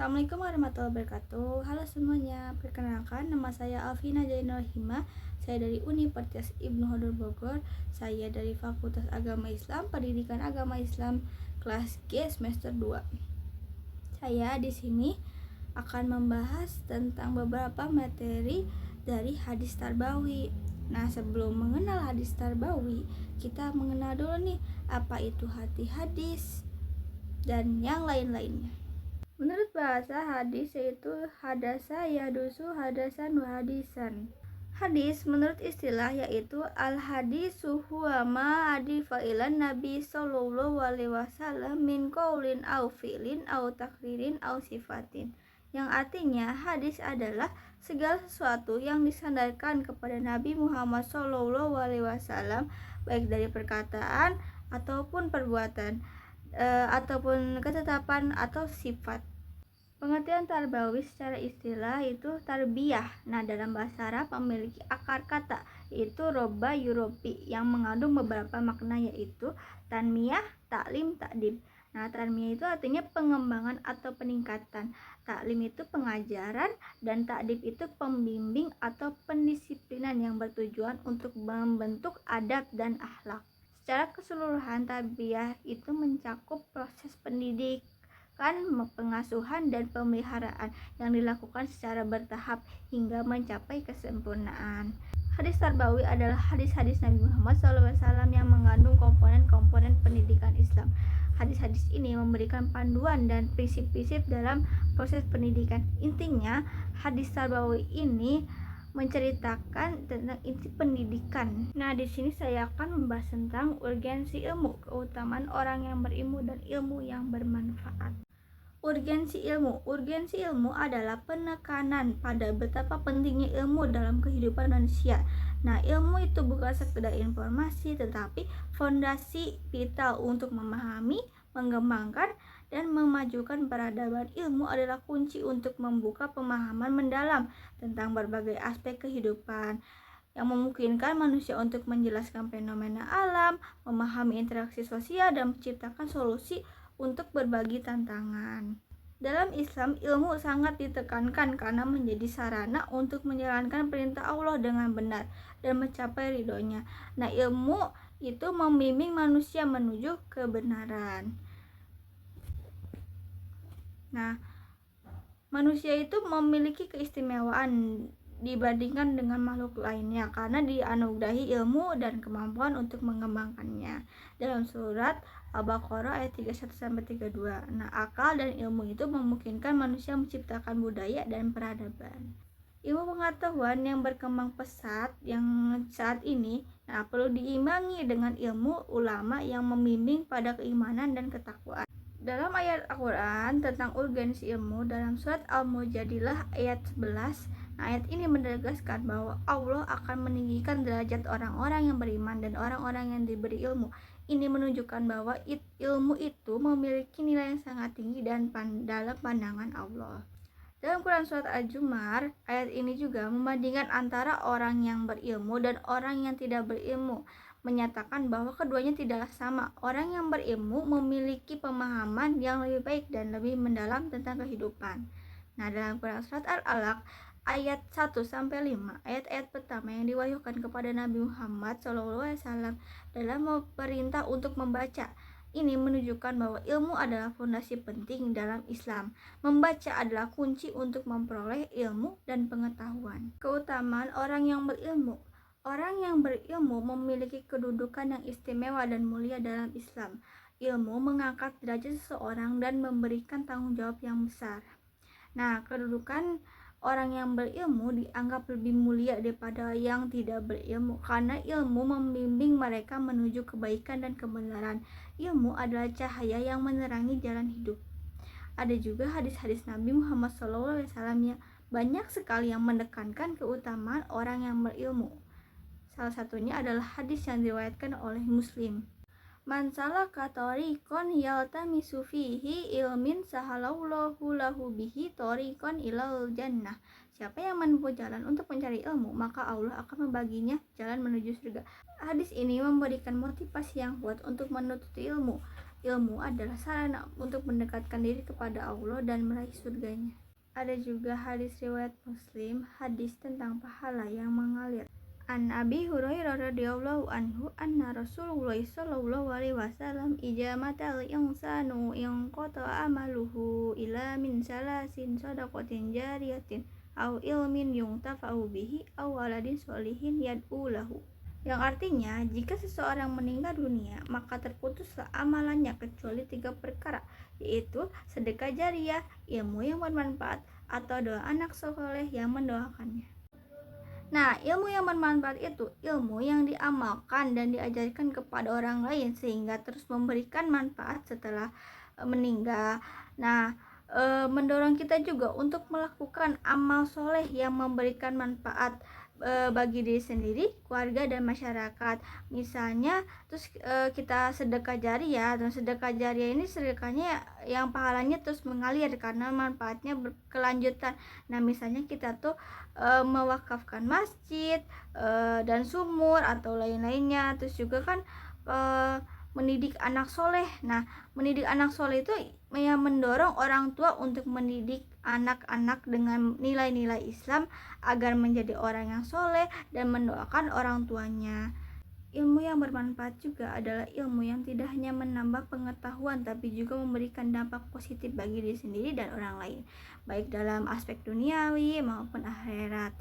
Assalamualaikum warahmatullahi wabarakatuh. Halo semuanya, perkenalkan nama saya Alvina Jainal Hima. Saya dari Universitas Ibnu Khodol Bogor. Saya dari Fakultas Agama Islam, Pendidikan Agama Islam kelas G semester 2. Saya di sini akan membahas tentang beberapa materi dari hadis tarbawi. Nah, sebelum mengenal hadis tarbawi, kita mengenal dulu nih apa itu hadis dan yang lain-lainnya. Menurut bahasa hadis yaitu hadasa yadusu hadasan wa hadisan. Hadis menurut istilah yaitu al-hadisu huwa ma fa'ilan Nabi sallallahu alaihi wasallam min qaulin au fi'lin au takririn au sifatin. Yang artinya hadis adalah segala sesuatu yang disandarkan kepada Nabi Muhammad sallallahu alaihi wasallam baik dari perkataan ataupun perbuatan ataupun ketetapan atau sifat. Pengertian tarbawi secara istilah itu tarbiyah. Nah, dalam bahasa Arab memiliki akar kata yaitu roba yurobi yang mengandung beberapa makna yaitu tanmiyah, taklim, takdib. Nah, tanmiyah itu artinya pengembangan atau peningkatan, taklim itu pengajaran, dan takdib itu pembimbing atau pendisiplinan yang bertujuan untuk membentuk adab dan akhlak. Secara keseluruhan, tarbiyah itu mencakup proses pendidikan, pengasuhan dan pemeliharaan yang dilakukan secara bertahap hingga mencapai kesempurnaan. Hadis tarbawi adalah hadis-hadis Nabi Muhammad SAW yang mengandung komponen-komponen pendidikan Islam. Hadis-hadis ini memberikan panduan dan prinsip-prinsip dalam proses pendidikan. Intinya, hadis tarbawi ini menceritakan tentang inti pendidikan. Nah, di sini saya akan membahas tentang urgensi ilmu, keutamaan orang yang berilmu dan ilmu yang bermanfaat. Urgensi ilmu adalah penekanan pada betapa pentingnya ilmu dalam kehidupan manusia. Nah, ilmu itu bukan sekedar informasi, tetapi fondasi vital untuk memahami, mengembangkan, dan memajukan peradaban. Ilmu adalah kunci untuk membuka pemahaman mendalam tentang berbagai aspek kehidupan, yang memungkinkan manusia untuk menjelaskan fenomena alam, memahami interaksi sosial, dan menciptakan solusi untuk berbagi tantangan. Dalam Islam, ilmu sangat ditekankan karena menjadi sarana untuk menjalankan perintah Allah dengan benar dan mencapai ridhonya. Nah, ilmu itu membimbing manusia menuju kebenaran. Nah, manusia itu memiliki keistimewaan dibandingkan dengan makhluk lainnya karena dianugerahi ilmu dan kemampuan untuk mengembangkannya. Dalam surat Al-Baqarah ayat 31-32. Nah, akal dan ilmu itu memungkinkan manusia menciptakan budaya dan peradaban. Ilmu pengetahuan yang berkembang pesat yang saat ini perlu diimbangi dengan ilmu ulama yang membimbing pada keimanan dan ketakwaan. Dalam ayat Al-Quran tentang urgensi ilmu dalam surat Al-Mujadilah ayat 11, ayat ini menegaskan bahwa Allah akan meninggikan derajat orang-orang yang beriman dan orang-orang yang diberi ilmu. Ini menunjukkan bahwa ilmu itu memiliki nilai yang sangat tinggi dan dalam pandangan Allah. Dalam Quran surat Al-Jumar, ayat ini juga membandingkan antara orang yang berilmu dan orang yang tidak berilmu, menyatakan bahwa keduanya tidaklah sama. Orang yang berilmu memiliki pemahaman yang lebih baik dan lebih mendalam tentang kehidupan. Nah, dalam Quran surat Al-Alaq ayat 1-5, ayat-ayat pertama yang diwahyukan kepada Nabi Muhammad SAW dalam perintah untuk membaca. Ini menunjukkan bahwa ilmu adalah fondasi penting dalam Islam. Membaca adalah kunci untuk memperoleh ilmu dan pengetahuan. Keutamaan orang yang berilmu. Orang yang berilmu memiliki kedudukan yang istimewa dan mulia dalam Islam. Ilmu mengangkat derajat seseorang dan memberikan tanggung jawab yang besar. Nah, kedudukan orang yang berilmu dianggap lebih mulia daripada yang tidak berilmu karena ilmu membimbing mereka menuju kebaikan dan kebenaran. Ilmu adalah cahaya yang menerangi jalan hidup. Ada juga hadis-hadis Nabi Muhammad SAW yang banyak sekali yang menekankan keutamaan orang yang berilmu. Salah satunya adalah hadis yang diriwayatkan oleh Muslim. Man salaka tariqan yaltamisu fihi ilmin sahalallahu lahu bihi tariqan ilal jannah. Siapa yang menempuh jalan untuk mencari ilmu, maka Allah akan membaginya jalan menuju surga. Hadis ini memberikan motivasi yang kuat untuk menuntut ilmu. Ilmu adalah sarana untuk mendekatkan diri kepada Allah dan meraih surganya. Ada juga hadis riwayat Muslim, hadis tentang pahala yang mengalir. An Abi Hurairah radhiyallahu anhu anna Rasulullah sallallahu alaihi wasallam ijamatal insanu in qata amaluhu ila min salasin sadaqatin jariyatin au ilmin yuntafa'u bihi au waladin sholihin yad'u lahu. Yang artinya, jika seseorang meninggal dunia, maka terputuslah amalannya kecuali 3 perkara, yaitu sedekah jariah, ilmu yang bermanfaat, atau doa anak soleh yang mendoakannya. Nah, ilmu yang bermanfaat itu ilmu yang diamalkan dan diajarkan kepada orang lain sehingga terus memberikan manfaat setelah meninggal. Nah, mendorong kita juga untuk melakukan amal soleh yang memberikan manfaat bagi diri sendiri, keluarga, dan masyarakat. Misalnya terus kita sedekah jariah, dan sedekah jariah ini sedekahnya yang pahalanya terus mengalir karena manfaatnya berkelanjutan. Nah, misalnya kita tuh mewakafkan masjid dan sumur atau lain-lainnya. Terus juga kan mendidik anak soleh. Nah, mendidik anak soleh itu yang mendorong orang tua untuk mendidik anak-anak dengan nilai-nilai Islam agar menjadi orang yang soleh dan mendoakan orang tuanya. Ilmu yang bermanfaat juga adalah ilmu yang tidak hanya menambah pengetahuan tapi juga memberikan dampak positif bagi diri sendiri dan orang lain, baik dalam aspek duniawi maupun akhirat.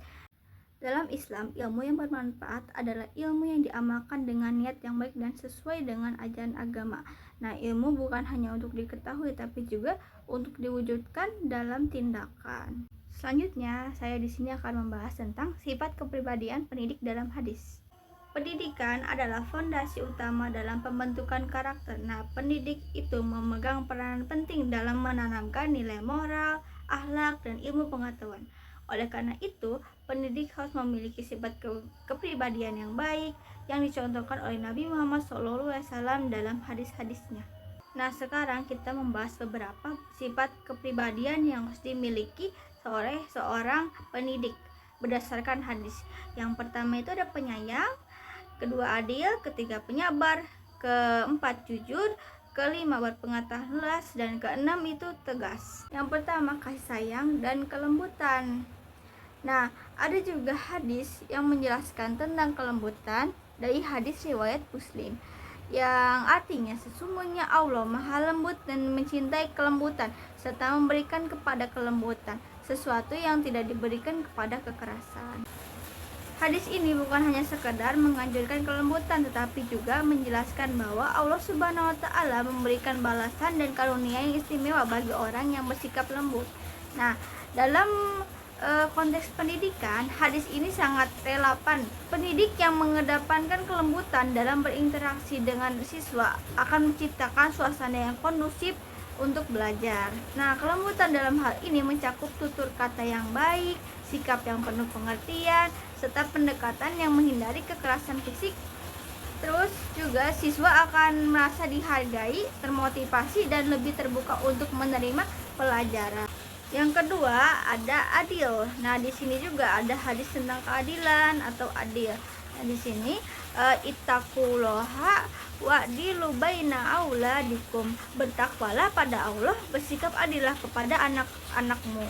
Dalam Islam, ilmu yang bermanfaat adalah ilmu yang diamalkan dengan niat yang baik dan sesuai dengan ajaran agama. Nah, ilmu bukan hanya untuk diketahui tapi juga untuk diwujudkan dalam tindakan. Selanjutnya, saya di sini akan membahas tentang sifat kepribadian pendidik dalam hadis. Pendidikan adalah fondasi utama dalam pembentukan karakter. Nah, pendidik itu memegang peranan penting dalam menanamkan nilai moral, akhlak, dan ilmu pengetahuan. Oleh karena itu, pendidik harus memiliki sifat kepribadian yang baik yang dicontohkan oleh Nabi Muhammad SAW dalam hadis-hadisnya. Nah, sekarang kita membahas beberapa sifat kepribadian yang harus dimiliki oleh seorang pendidik berdasarkan hadis. Yang pertama itu ada penyayang, kedua adil, ketiga penyabar, keempat jujur, kelima berpengetahuan luas, dan keenam itu tegas. Yang pertama kasih sayang dan kelembutan. Nah, ada juga hadis yang menjelaskan tentang kelembutan dari hadis riwayat Muslim, yang artinya sesungguhnya Allah Maha Lembut dan mencintai kelembutan serta memberikan kepada kelembutan sesuatu yang tidak diberikan kepada kekerasan. Hadis ini bukan hanya sekedar menganjurkan kelembutan tetapi juga menjelaskan bahwa Allah Subhanahu wa taala memberikan balasan dan karunia yang istimewa bagi orang yang bersikap lembut. Nah, dalam konteks pendidikan, hadis ini sangat relevan. Pendidik yang mengedepankan kelembutan dalam berinteraksi dengan siswa akan menciptakan suasana yang kondusif untuk belajar. Nah, kelembutan dalam hal ini mencakup tutur kata yang baik, sikap yang penuh pengertian, serta pendekatan yang menghindari kekerasan fisik. Terus juga siswa akan merasa dihargai, termotivasi, dan lebih terbuka untuk menerima pelajaran. Yang kedua ada adil. Nah, di sini juga ada hadis tentang keadilan atau adil. Nah, di sini ittaqullaha wa'dilu baina auladikum. Bertakwalah pada Allah, bersikap adillah kepada anak-anakmu.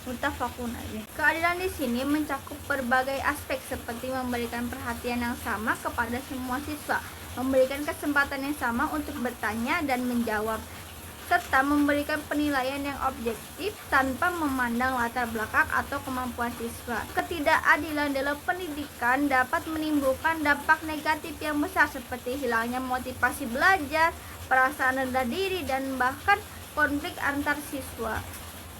Muttafaqun alaih. Keadilan di sini mencakup berbagai aspek seperti memberikan perhatian yang sama kepada semua siswa, memberikan kesempatan yang sama untuk bertanya dan menjawab, serta memberikan penilaian yang objektif tanpa memandang latar belakang atau kemampuan siswa. Ketidakadilan dalam pendidikan dapat menimbulkan dampak negatif yang besar seperti hilangnya motivasi belajar, perasaan rendah diri, dan bahkan konflik antar siswa.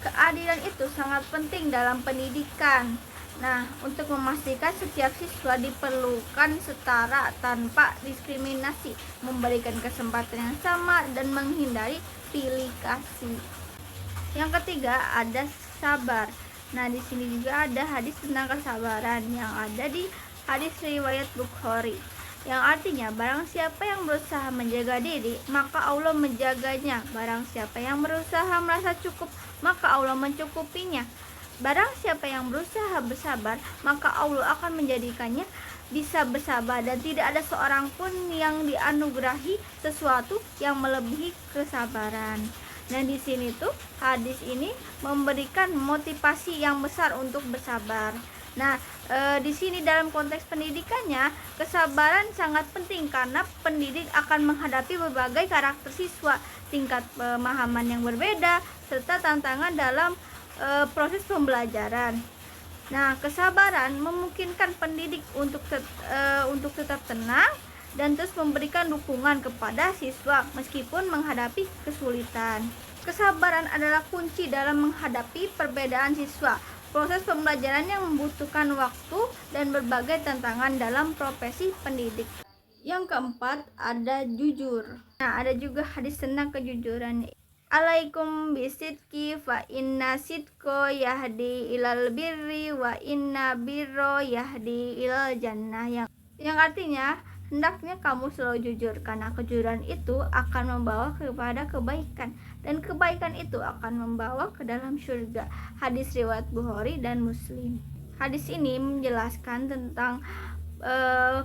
Keadilan itu sangat penting dalam pendidikan. Nah, untuk memastikan setiap siswa diperlukan setara tanpa diskriminasi, memberikan kesempatan yang sama, dan menghindari pilih kasih. Yang ketiga ada sabar. Nah, di sini juga ada hadis tentang kesabaran yang ada di hadis riwayat Bukhari, yang artinya barang siapa yang berusaha menjaga diri, maka Allah menjaganya. Barang siapa yang berusaha merasa cukup, maka Allah mencukupinya. Barang siapa yang berusaha bersabar, maka Allah akan menjadikannya bisa bersabar dan tidak ada seorang pun yang dianugerahi sesuatu yang melebihi kesabaran. Nah, di sini tuh hadis ini memberikan motivasi yang besar untuk bersabar. Nah, di sini dalam konteks pendidikannya, kesabaran sangat penting karena pendidik akan menghadapi berbagai karakter siswa, tingkat pemahaman yang berbeda, serta tantangan dalam proses pembelajaran. Nah, kesabaran memungkinkan pendidik untuk tetap tenang dan terus memberikan dukungan kepada siswa meskipun menghadapi kesulitan. Kesabaran adalah kunci dalam menghadapi perbedaan siswa. Proses pembelajaran yang membutuhkan waktu dan berbagai tantangan dalam profesi pendidik. Yang keempat, ada jujur. Nah, ada juga hadis tentang kejujuran. Alaikum bisidki fa inna sidko yahdi ilal birri wa inna birro yahdi ilal jannah, yang artinya hendaknya kamu selalu jujur karena kejujuran itu akan membawa kepada kebaikan dan kebaikan itu akan membawa ke dalam surga. Hadis riwayat Bukhari dan Muslim. Hadis ini menjelaskan tentang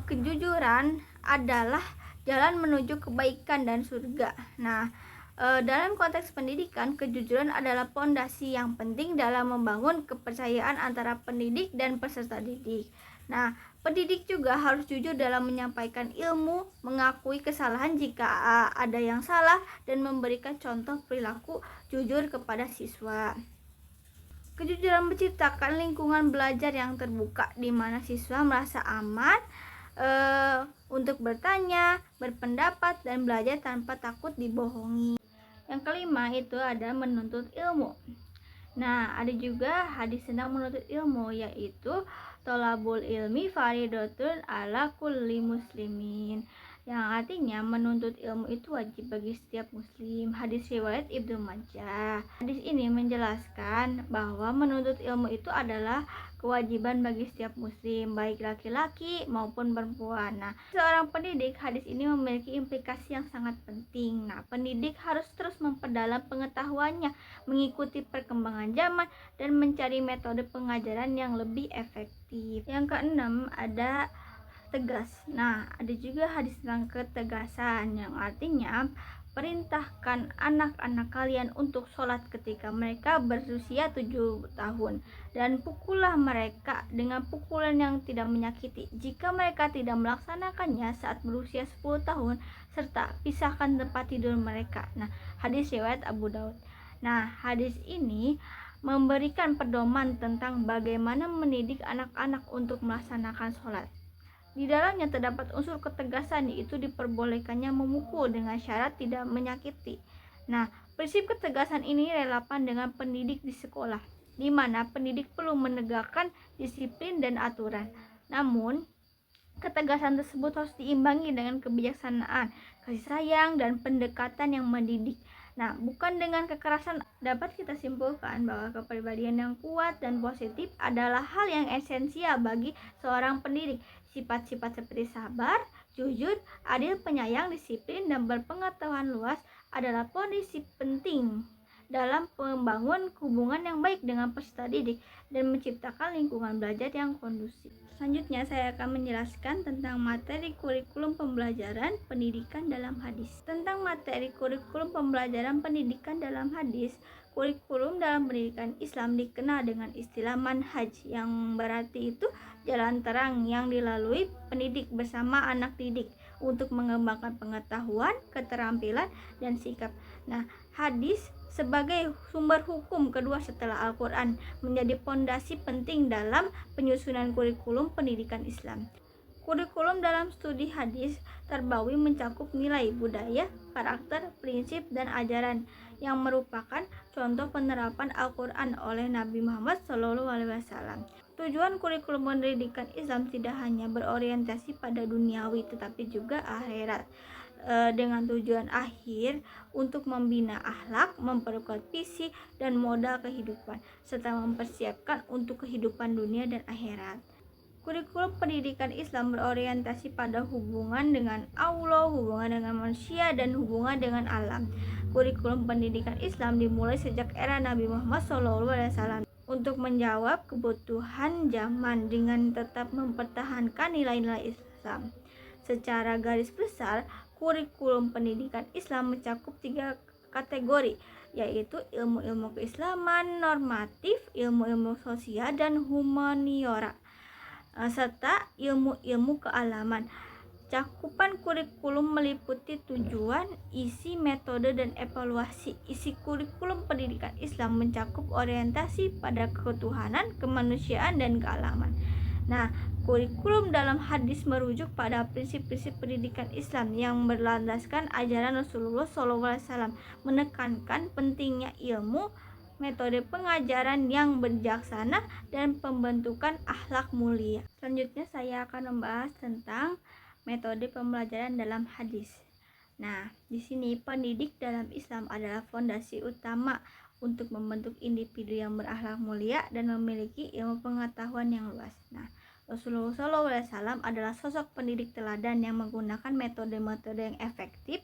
kejujuran adalah jalan menuju kebaikan dan surga. Nah, dalam konteks pendidikan, kejujuran adalah pondasi yang penting dalam membangun kepercayaan antara pendidik dan peserta didik. Nah, pendidik juga harus jujur dalam menyampaikan ilmu, mengakui kesalahan jika ada yang salah, dan memberikan contoh perilaku jujur kepada siswa. Kejujuran menciptakan lingkungan belajar yang terbuka di mana siswa merasa aman untuk bertanya, berpendapat, dan belajar tanpa takut dibohongi. Yang kelima itu ada menuntut ilmu. Nah, ada juga hadis tentang menuntut ilmu, yaitu tolabul ilmi faridatun ala kulli muslimin, yang artinya menuntut ilmu itu wajib bagi setiap muslim. Hadis riwayat Ibnu Majah. Hadis ini menjelaskan bahwa menuntut ilmu itu adalah kewajiban bagi setiap muslim, baik laki-laki maupun perempuan. Nah, seorang pendidik, hadis ini memiliki implikasi yang sangat penting. Nah, pendidik harus terus memperdalam pengetahuannya, mengikuti perkembangan zaman, dan mencari metode pengajaran yang lebih efektif. Yang keenam, ada tegas. Nah, ada juga hadis tentang ketegasan, yang artinya perintahkan anak-anak kalian untuk sholat ketika mereka berusia 7 tahun dan pukullah mereka dengan pukulan yang tidak menyakiti jika mereka tidak melaksanakannya saat berusia 10 tahun, serta pisahkan tempat tidur mereka. Nah, hadis riwayat Abu Daud. Nah, hadis ini memberikan pedoman tentang bagaimana mendidik anak-anak untuk melaksanakan sholat. Di dalamnya terdapat unsur ketegasan, yaitu diperbolehkannya memukul dengan syarat tidak menyakiti. Nah, prinsip ketegasan ini relevan dengan pendidik di sekolah, di mana pendidik perlu menegakkan disiplin dan aturan. Namun, ketegasan tersebut harus diimbangi dengan kebijaksanaan, kasih sayang, dan pendekatan yang mendidik. Nah, bukan dengan kekerasan. Dapat kita simpulkan bahwa kepribadian yang kuat dan positif adalah hal yang esensial bagi seorang pendidik. Sifat-sifat seperti sabar, jujur, adil, penyayang, disiplin, dan berpengetahuan luas adalah kondisi penting dalam membangun hubungan yang baik dengan peserta didik dan menciptakan lingkungan belajar yang kondusif. Selanjutnya saya akan menjelaskan tentang materi kurikulum pembelajaran pendidikan dalam hadis. Tentang materi kurikulum pembelajaran pendidikan dalam hadis, kurikulum dalam pendidikan Islam dikenal dengan istilah manhaj, yang berarti itu jalan terang yang dilalui pendidik bersama anak didik untuk mengembangkan pengetahuan, keterampilan, dan sikap. Nah, hadis sebagai sumber hukum kedua setelah Al-Quran menjadi pondasi penting dalam penyusunan kurikulum pendidikan Islam. Kurikulum dalam studi hadis terbawi mencakup nilai budaya, karakter, prinsip, dan ajaran yang merupakan contoh penerapan Al-Quran oleh Nabi Muhammad SAW. Tujuan kurikulum pendidikan Islam tidak hanya berorientasi pada duniawi tetapi juga akhirat, dengan tujuan akhir untuk membina akhlak, memperkuat visi dan modal kehidupan, serta mempersiapkan untuk kehidupan dunia dan akhirat. Kurikulum pendidikan Islam berorientasi pada hubungan dengan Allah, hubungan dengan manusia, dan hubungan dengan alam. kurikulum pendidikan Islam dimulai sejak era Nabi Muhammad SAW untuk menjawab kebutuhan zaman dengan tetap mempertahankan nilai-nilai Islam. Secara garis besar, kurikulum pendidikan Islam mencakup 3 kategori, yaitu ilmu-ilmu keislaman, normatif, ilmu-ilmu sosial, dan humaniora, serta ilmu-ilmu kealaman. Cakupan kurikulum meliputi tujuan, isi, metode, dan evaluasi. Isi kurikulum pendidikan Islam mencakup orientasi pada ketuhanan, kemanusiaan, dan kealaman. Nah, kurikulum dalam hadis merujuk pada prinsip-prinsip pendidikan Islam yang berlandaskan ajaran Rasulullah SAW, menekankan pentingnya ilmu, metode pengajaran yang bijaksana, dan pembentukan akhlak mulia. Selanjutnya saya akan membahas tentang metode pembelajaran dalam hadis. Nah, di sini pendidik dalam Islam adalah fondasi utama untuk membentuk individu yang berakhlak mulia dan memiliki ilmu pengetahuan yang luas. Nah, Rasulullah SAW adalah sosok pendidik teladan yang menggunakan metode-metode yang efektif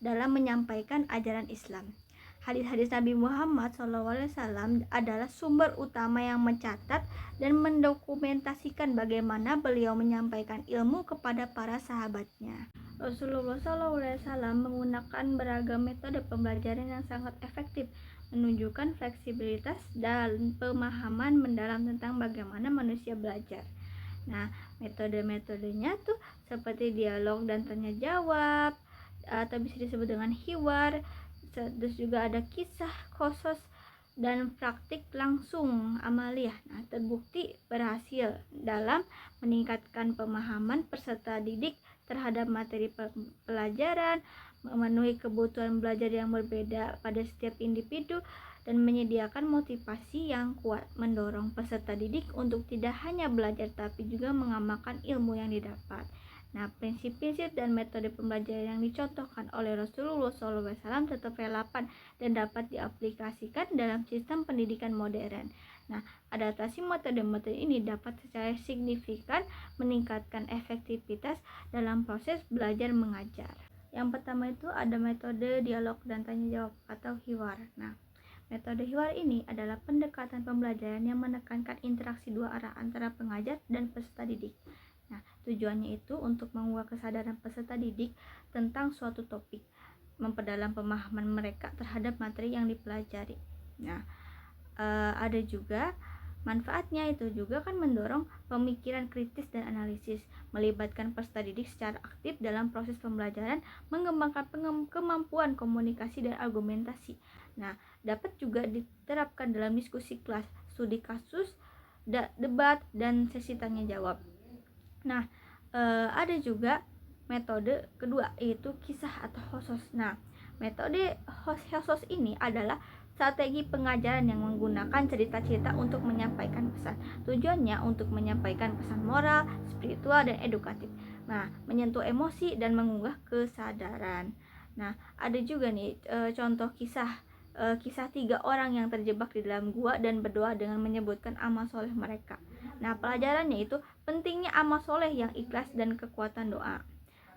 dalam menyampaikan ajaran Islam. Hadis-hadis Nabi Muhammad SAW adalah sumber utama yang mencatat dan mendokumentasikan bagaimana beliau menyampaikan ilmu kepada para sahabatnya. Rasulullah SAW menggunakan beragam metode pembelajaran yang sangat efektif, menunjukkan fleksibilitas dan pemahaman mendalam tentang bagaimana manusia belajar. Nah, metode-metodenya tuh seperti dialog dan tanya jawab, atau bisa disebut dengan hiwar. Terus juga ada kisah, qasas, dan praktik langsung amaliyah. Nah, terbukti berhasil dalam meningkatkan pemahaman peserta didik terhadap materi pelajaran, memenuhi kebutuhan belajar yang berbeda pada setiap individu, dan menyediakan motivasi yang kuat, mendorong peserta didik untuk tidak hanya belajar tapi juga mengamalkan ilmu yang didapat. Nah, prinsip-prinsip dan metode pembelajaran yang dicontohkan oleh Rasulullah SAW tetap relevan dan dapat diaplikasikan dalam sistem pendidikan modern. Nah, adaptasi metode-metode ini dapat secara signifikan meningkatkan efektivitas dalam proses belajar mengajar. Yang pertama itu ada metode dialog dan tanya jawab atau hiwar. Nah, metode hiwar ini adalah pendekatan pembelajaran yang menekankan interaksi dua arah antara pengajar dan peserta didik. Nah, tujuannya itu untuk mengubah kesadaran peserta didik tentang suatu topik, memperdalam pemahaman mereka terhadap materi yang dipelajari. Nah, ada juga manfaatnya itu juga kan mendorong pemikiran kritis dan analisis, melibatkan peserta didik secara aktif dalam proses pembelajaran, mengembangkan kemampuan komunikasi dan argumentasi. Nah, dapat juga diterapkan dalam diskusi kelas, studi kasus, debat, dan sesi tanya jawab. Nah, ada juga metode kedua yaitu kisah atau hosos. Nah, metode hosos ini adalah strategi pengajaran yang menggunakan cerita-cerita untuk menyampaikan pesan. Tujuannya untuk menyampaikan pesan moral, spiritual, dan edukatif. Nah, menyentuh emosi dan mengunggah kesadaran. Nah, ada juga nih contoh kisah 3 orang yang terjebak di dalam gua dan berdoa dengan menyebutkan amal soleh mereka. Nah, pelajarannya itu pentingnya amal soleh yang ikhlas dan kekuatan doa.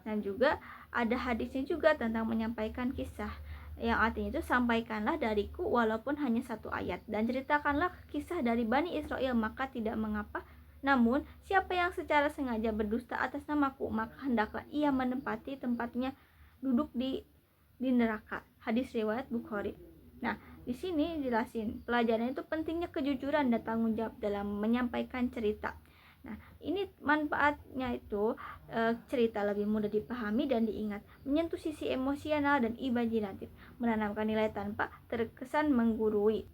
Dan juga ada hadisnya juga tentang menyampaikan kisah, yang artinya itu sampaikanlah dariku walaupun hanya 1 ayat, dan ceritakanlah kisah dari Bani Israel maka tidak mengapa. Namun siapa yang secara sengaja berdusta atas namaku, maka hendaklah ia menempati tempatnya duduk di neraka. Hadis riwayat Bukhari. Nah, di sini jelasin pelajaran itu pentingnya kejujuran dan tanggung jawab dalam menyampaikan cerita. Nah, ini manfaatnya itu cerita lebih mudah dipahami dan diingat, menyentuh sisi emosional dan imajinatif, menanamkan nilai tanpa terkesan menggurui.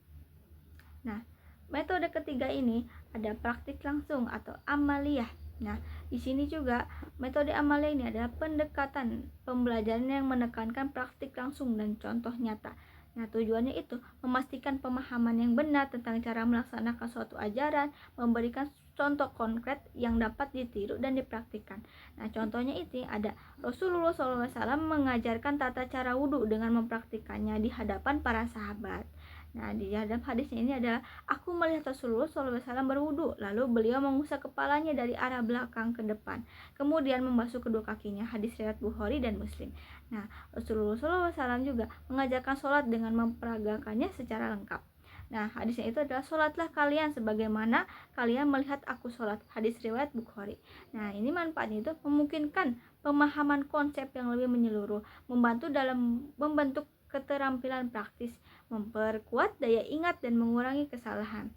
Nah, metode ketiga ini ada praktik langsung atau amaliyah. Nah, di sini juga metode amaliyah ini adalah pendekatan pembelajaran yang menekankan praktik langsung dan contoh nyata. Nah, tujuannya itu memastikan pemahaman yang benar tentang cara melaksanakan suatu ajaran, memberikan contoh konkret yang dapat ditiru dan dipraktikkan. Nah, contohnya itu ada Rasulullah SAW mengajarkan tata cara wudhu dengan mempraktikannya di hadapan para sahabat. Nah, di dalam hadisnya ini adalah aku melihat Rasulullah SAW berwudu, lalu beliau mengusap kepalanya dari arah belakang ke depan, kemudian membasuh kedua kakinya. Hadis riwayat Bukhari dan Muslim. Nah, Rasulullah SAW juga mengajarkan sholat dengan memperagakannya secara lengkap. Nah, hadisnya itu adalah sholatlah kalian sebagaimana kalian melihat aku sholat. Hadis riwayat Bukhari. Nah, ini manfaatnya itu memungkinkan pemahaman konsep yang lebih menyeluruh, membantu dalam membentuk keterampilan praktis, memperkuat daya ingat dan mengurangi kesalahan.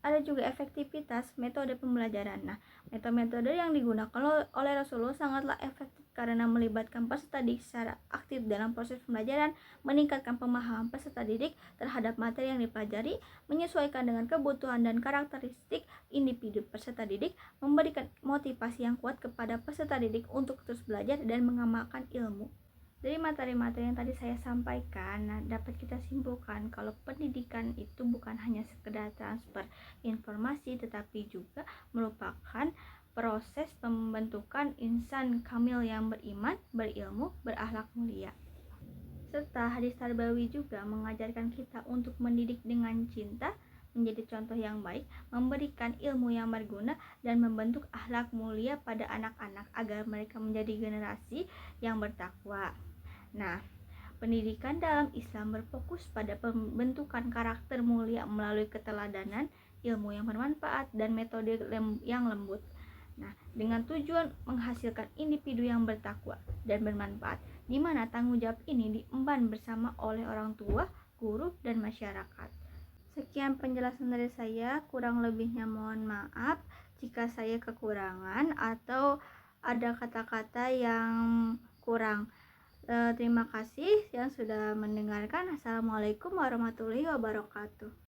Ada juga efektivitas metode pembelajaran. Nah, metode-metode yang digunakan oleh Rasulullah sangatlah efektif karena melibatkan peserta didik secara aktif dalam proses pembelajaran, meningkatkan pemahaman peserta didik terhadap materi yang dipelajari, menyesuaikan dengan kebutuhan dan karakteristik individu peserta didik, memberikan motivasi yang kuat kepada peserta didik untuk terus belajar dan mengamalkan ilmu. Dari materi-materi yang tadi saya sampaikan, dapat kita simpulkan kalau pendidikan itu bukan hanya sekedar transfer informasi, tetapi juga merupakan proses pembentukan insan kamil yang beriman, berilmu, berakhlak mulia. Serta hadis Tarbawi juga mengajarkan kita untuk mendidik dengan cinta, menjadi contoh yang baik, memberikan ilmu yang berguna, dan membentuk akhlak mulia pada anak-anak agar mereka menjadi generasi yang bertakwa. Nah, pendidikan dalam Islam berfokus pada pembentukan karakter mulia melalui keteladanan, ilmu yang bermanfaat, dan metode yang lembut. Nah, dengan tujuan menghasilkan individu yang bertakwa dan bermanfaat, di mana tanggung jawab ini diemban bersama oleh orang tua, guru, dan masyarakat. Sekian penjelasan dari saya, kurang lebihnya mohon maaf jika saya kekurangan atau ada kata-kata yang kurang. Terima kasih yang sudah mendengarkan. Assalamualaikum warahmatullahi wabarakatuh.